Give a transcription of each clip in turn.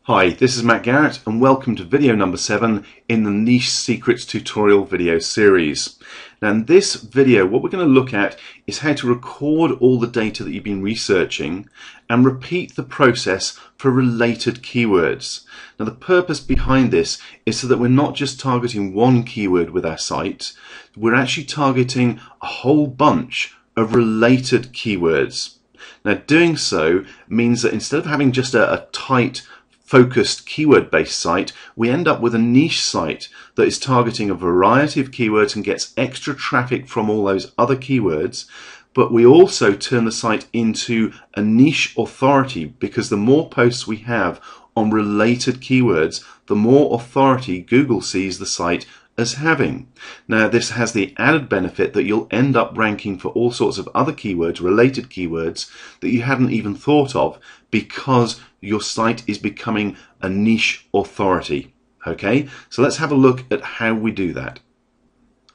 Hi, this is Matt Garrett and welcome to video number 7 in the Niche Secrets tutorial video series. Now in this video what we're going to look at is how to record all the data that you've been researching and repeat the process for related keywords. Now the purpose behind this is so that we're not just targeting one keyword with our site, we're actually targeting a whole bunch of related keywords. Now doing so means that instead of having just a tight focused keyword-based site, we end up with a niche site that is targeting a variety of keywords and gets extra traffic from all those other keywords, but we also turn the site into a niche authority because the more posts we have on related keywords, the more authority Google sees the site as having. Now this has the added benefit that you'll end up ranking for all sorts of other keywords, related keywords, that you hadn't even thought of because your site is becoming a niche authority. Okay, so let's have a look at how we do that.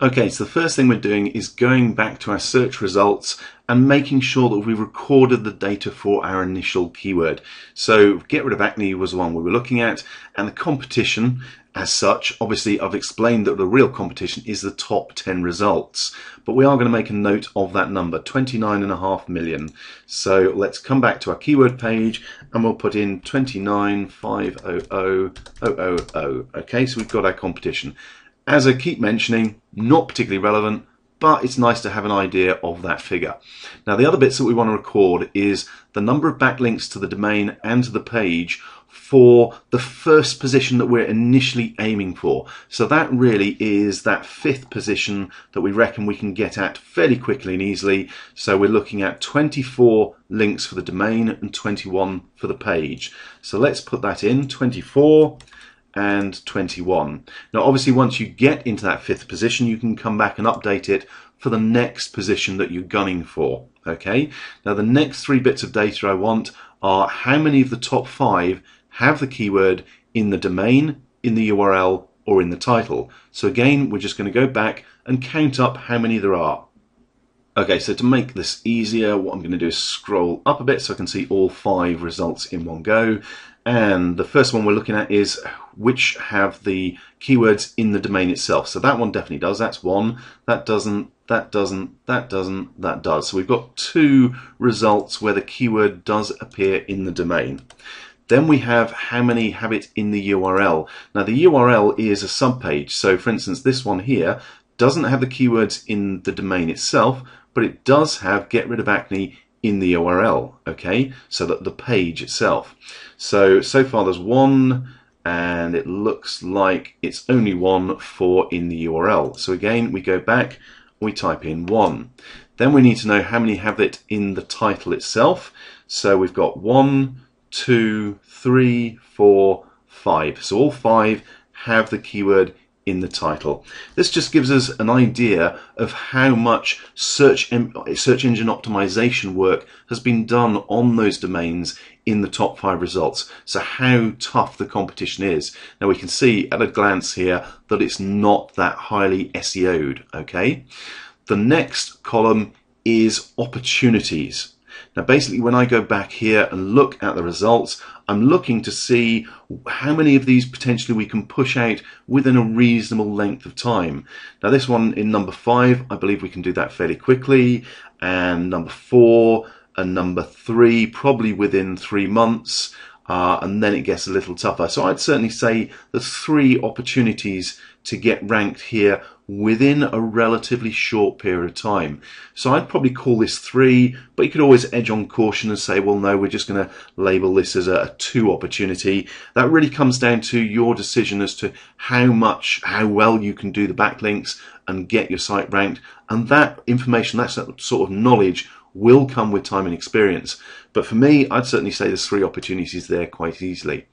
Okay, so the first thing we're doing is going back to our search results and making sure that we recorded the data for our initial keyword. So get rid of acne was the one we were looking at, and the competition as such, obviously I've explained that the real competition is the top 10 results, but we are going to make a note of that number, 29.5 million. So let's come back to our keyword page and we'll put in 29,500,000. Okay, so we've got our competition. As I keep mentioning, not particularly relevant, but it's nice to have an idea of that figure. Now the other bits that we want to record is the number of backlinks to the domain and to the page for the first position that we're initially aiming for. So that really is that 5th position that we reckon we can get at fairly quickly and easily. So we're looking at 24 links for the domain and 21 for the page. So let's put that in, 24 and 21. Now obviously once you get into that 5th position you can come back and update it for the next position that you're gunning for. Okay, now the next 3 bits of data I want are how many of the top 5 have the keyword in the domain, in the URL or in the title. So again we're just going to go back and count up how many there are. Okay, so to make this easier what I'm going to do is scroll up a bit so I can see all 5 results in one go. And the first one we're looking at is which have the keywords in the domain itself. So that one definitely does. That's 1. That doesn't. That doesn't. That doesn't. That does. So we've got 2 results where the keyword does appear in the domain. Then we have how many have it in the URL. Now the URL is a subpage. So for instance, this one here doesn't have the keywords in the domain itself, but it does have get rid of acne in the URL. Okay, so that the page itself. So far there's 1, and it looks like it's only 1 for in the URL. So again we go back, we type in 1. Then we need to know how many have it in the title itself. So we've got 1, 2, 3, 4, 5. So all 5 have the keyword in the title. This just gives us an idea of how much search engine optimization work has been done on those domains in the top 5 results. So how tough the competition is. Now we can see at a glance here that it's not that highly SEO'd. Okay, the next column is opportunities. Now basically when I go back here and look at the results, I'm looking to see how many of these potentially we can push out within a reasonable length of time. Now this one in number 5, I believe we can do that fairly quickly, and number 4 and number 3 probably within 3 months, and then it gets a little tougher. So I'd certainly say there's 3 opportunities to get ranked here within a relatively short period of time. So I'd probably call this 3, but you could always edge on caution and say, well no, we're just going to label this as a 2 opportunity. That really comes down to your decision as to how well you can do the backlinks and get your site ranked, and that information, that sort of knowledge will come with time and experience. But for me, I'd certainly say there's 3 opportunities there quite easily.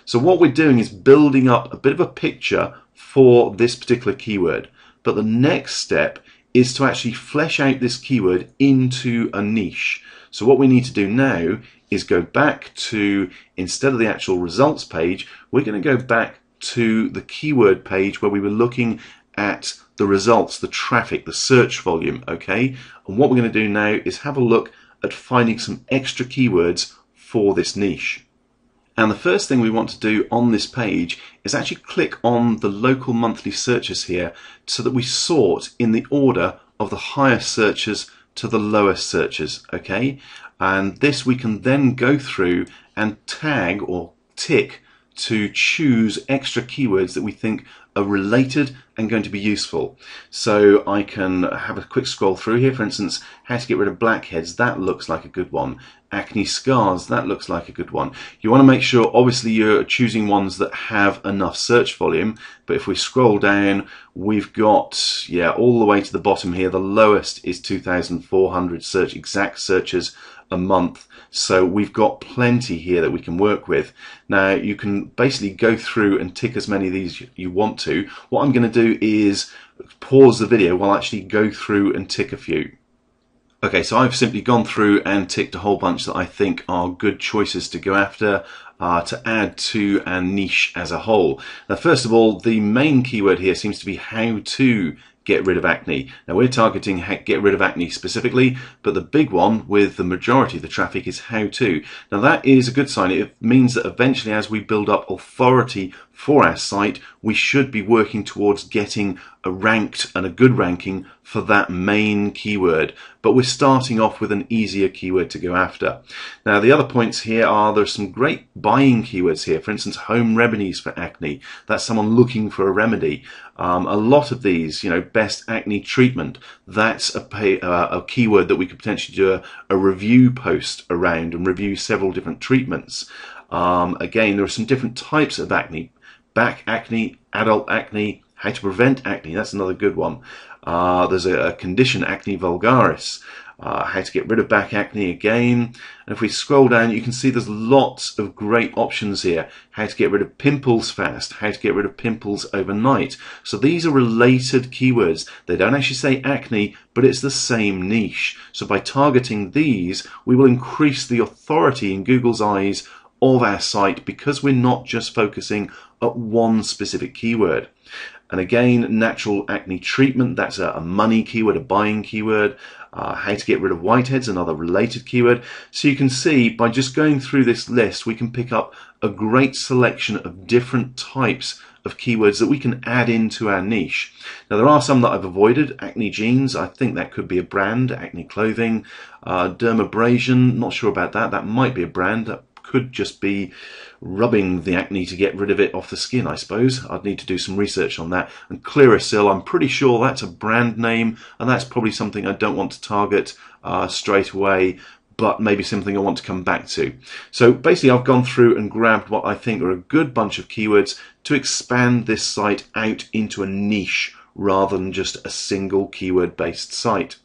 So what we're doing is building up a bit of a picture for this particular keyword. But the next step is to actually flesh out this keyword into a niche. So what we need to do now is go back to, instead of the actual results page, we're going to go back to the keyword page where we were looking at the results, the traffic, the search volume. Okay, and what we're going to do now is have a look at finding some extra keywords for this niche. And the first thing we want to do on this page is actually click on the local monthly searches here so that we sort in the order of the highest searches to the lowest searches, okay? And this we can then go through and tag or tick to choose extra keywords that we think are related and going to be useful. So I can have a quick scroll through here. For instance, how to get rid of blackheads, that looks like a good one. Acne scars, that looks like a good one. You want to make sure obviously you're choosing ones that have enough search volume, but if we scroll down, we've got, yeah, all the way to the bottom here, the lowest is 2,400 exact searches a month. So we've got plenty here that we can work with. Now you can basically go through and tick as many of these you want to. What I'm going to do is pause the video while I actually go through and tick a few. Okay, so I've simply gone through and ticked a whole bunch that I think are good choices to go after to add to our niche as a whole. Now, first of all, the main keyword here seems to be how to get rid of acne. Now we're targeting get rid of acne specifically, but the big one with the majority of the traffic is how to. Now that is a good sign. It means that eventually as we build up authority for our site, we should be working towards getting a ranked and a good ranking for that main keyword. But we're starting off with an easier keyword to go after. Now the other points here are there's some great buying keywords here. For instance, home remedies for acne. That's someone looking for a remedy. A lot of these, you know, best acne treatment. That's a keyword that we could potentially do a review post around and review several different treatments. Again, there are some different types of acne. Back acne, adult acne, how to prevent acne, that's another good one. There's a condition, acne vulgaris, how to get rid of back acne again. And if we scroll down, you can see there's lots of great options here. How to get rid of pimples fast, how to get rid of pimples overnight. So these are related keywords. They don't actually say acne, but it's the same niche. So by targeting these, we will increase the authority in Google's eyes of our site because we're not just focusing at one specific keyword. And again, natural acne treatment, that's a money keyword, a buying keyword. How to get rid of whiteheads, another related keyword. So you can see by just going through this list, we can pick up a great selection of different types of keywords that we can add into our niche. Now there are some that I've avoided. Acne jeans, I think that could be a brand. Acne clothing, dermabrasion, not sure about that. That might be a brand. That could just be rubbing the acne to get rid of it off the skin, I suppose. I'd need to do some research on that. And Clearasil, I'm pretty sure that's a brand name, and that's probably something I don't want to target straight away, but maybe something I want to come back to. So basically I've gone through and grabbed what I think are a good bunch of keywords to expand this site out into a niche rather than just a single keyword based site.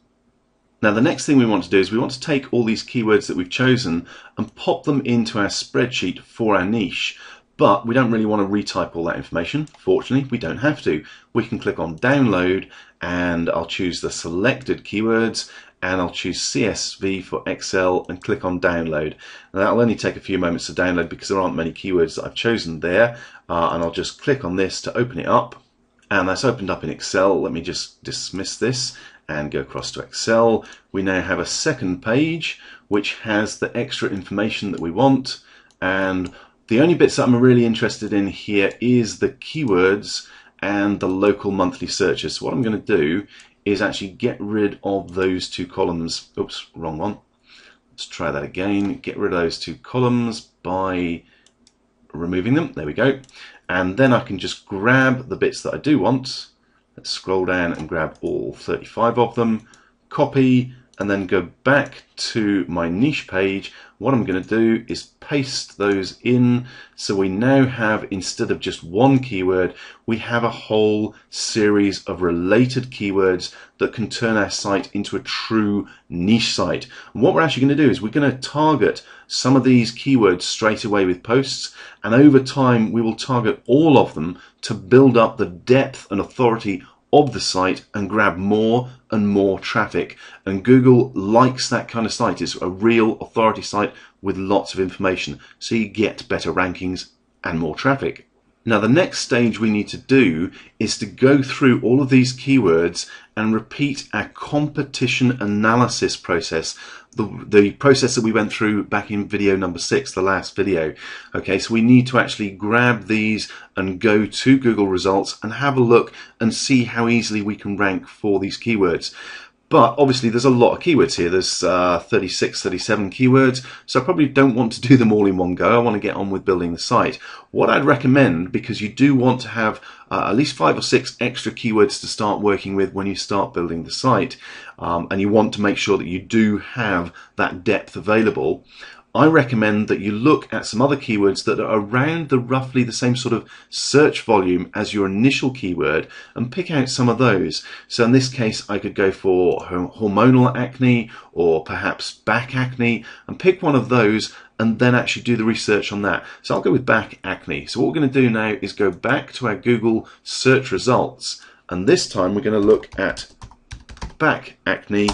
Now the next thing we want to do is we want to take all these keywords that we've chosen and pop them into our spreadsheet for our niche. But we don't really want to retype all that information. Fortunately, we don't have to. We can click on download and I'll choose the selected keywords and I'll choose CSV for Excel and click on download. Now that'll only take a few moments to download because there aren't many keywords that I've chosen there. And I'll just click on this to open it up. And that's opened up in Excel. Let me just dismiss this and go across to Excel. We now have a second page which has the extra information that we want, and the only bits that I'm really interested in here is the keywords and the local monthly searches. So what I'm going to do is actually get rid of those two columns. Oops, wrong one. Let's try that again. Get rid of those two columns by removing them. There we go. And then I can just grab the bits that I do want. Let's scroll down and grab all 35 of them, copy, and then go back to my niche page. What I'm going to do is paste those in, so we now have, instead of just one keyword, we have a whole series of related keywords that can turn our site into a true niche site. And what we're actually going to do is we're going to target some of these keywords straight away with posts, and over time we will target all of them to build up the depth and authority of the site and grab more and more traffic. And Google likes that kind of site. It's a real authority site with lots of information, so you get better rankings and more traffic. Now the next stage we need to do is to go through all of these keywords and repeat our competition analysis process, the process that we went through back in video number 6, the last video. Okay, so we need to actually grab these and go to Google results and have a look and see how easily we can rank for these keywords. But obviously there's a lot of keywords here. There's 36, 37 keywords, so I probably don't want to do them all in one go. I want to get on with building the site. What I'd recommend, because you do want to have at least 5 or 6 extra keywords to start working with when you start building the site, and you want to make sure that you do have that depth available, I recommend that you look at some other keywords that are around roughly the same sort of search volume as your initial keyword and pick out some of those. So in this case, I could go for hormonal acne or perhaps back acne and pick one of those and then actually do the research on that. So I'll go with back acne. So what we're going to do now is go back to our Google search results, and this time we're going to look at back acne.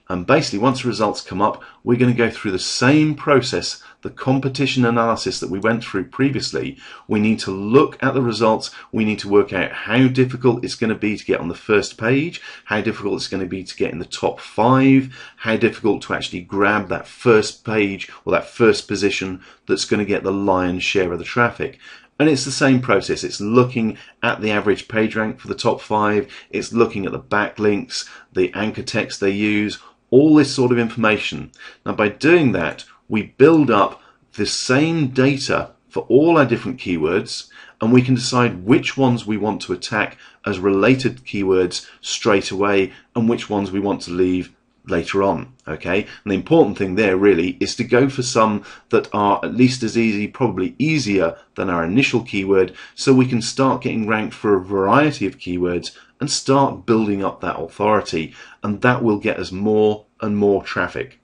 And basically, once the results come up, we're going to go through the same process, the competition analysis that we went through previously. We need to look at the results. We need to work out how difficult it's going to be to get on the first page, how difficult it's going to be to get in the top 5, how difficult to actually grab that first page or that first position that's going to get the lion's share of the traffic. And it's the same process. It's looking at the average page rank for the top 5. It's looking at the backlinks, the anchor text they use, all this sort of information. Now by doing that, we build up the same data for all our different keywords, and we can decide which ones we want to attack as related keywords straight away and which ones we want to leave later on. Okay, and the important thing there really is to go for some that are at least as easy, probably easier than our initial keyword, so we can start getting ranked for a variety of keywords and start building up that authority, and that will get us more and more traffic.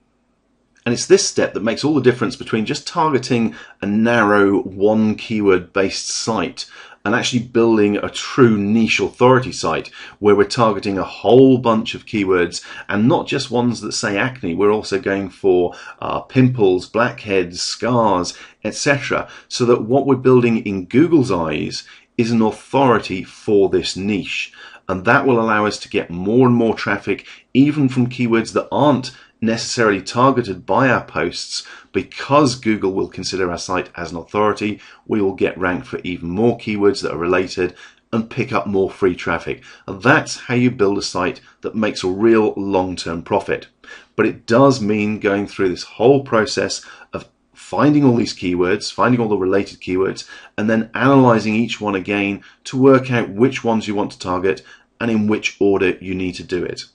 And it's this step that makes all the difference between just targeting a narrow one keyword based site and actually building a true niche authority site where we're targeting a whole bunch of keywords, and not just ones that say acne. We're also going for pimples, blackheads, scars, etc. So that what we're building in Google's eyes is an authority for this niche. And that will allow us to get more and more traffic, even from keywords that aren't necessarily targeted by our posts. Because Google will consider our site as an authority, we will get ranked for even more keywords that are related and pick up more free traffic. And that's how you build a site that makes a real long-term profit. But it does mean going through this whole process of finding all these keywords, finding all the related keywords, and then analyzing each one again to work out which ones you want to target and in which order you need to do it.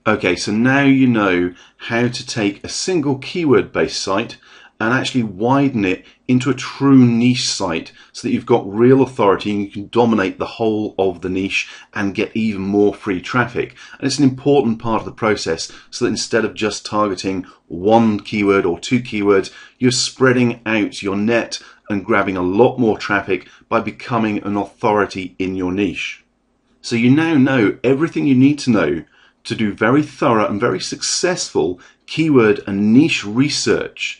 Okay, so now you know how to take a single keyword based site and actually widen it into a true niche site so that you've got real authority and you can dominate the whole of the niche and get even more free traffic. And it's an important part of the process, so that instead of just targeting one keyword or 2 keywords, you're spreading out your net and grabbing a lot more traffic by becoming an authority in your niche. So you now know everything you need to know to do very thorough and very successful keyword and niche research.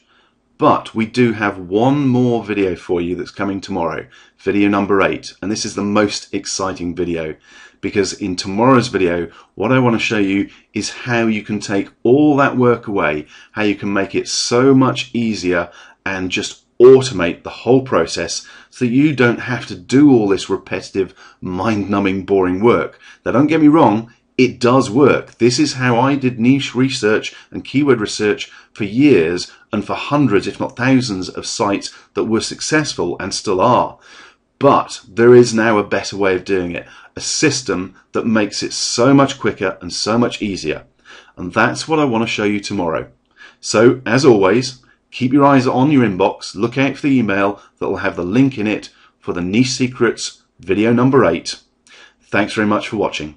But we do have one more video for you that's coming tomorrow, video number 8, and this is the most exciting video, because in tomorrow's video what I want to show you is how you can take all that work away, how you can make it so much easier and just automate the whole process so you don't have to do all this repetitive, mind-numbing, boring work. Now don't get me wrong, it does work. This is how I did niche research and keyword research for years and for hundreds, if not thousands, of sites that were successful and still are. But there is now a better way of doing it, a system that makes it so much quicker and so much easier. And that's what I want to show you tomorrow. So, as always, keep your eyes on your inbox, look out for the email that will have the link in it for the Niche Secrets video number 8. Thanks very much for watching.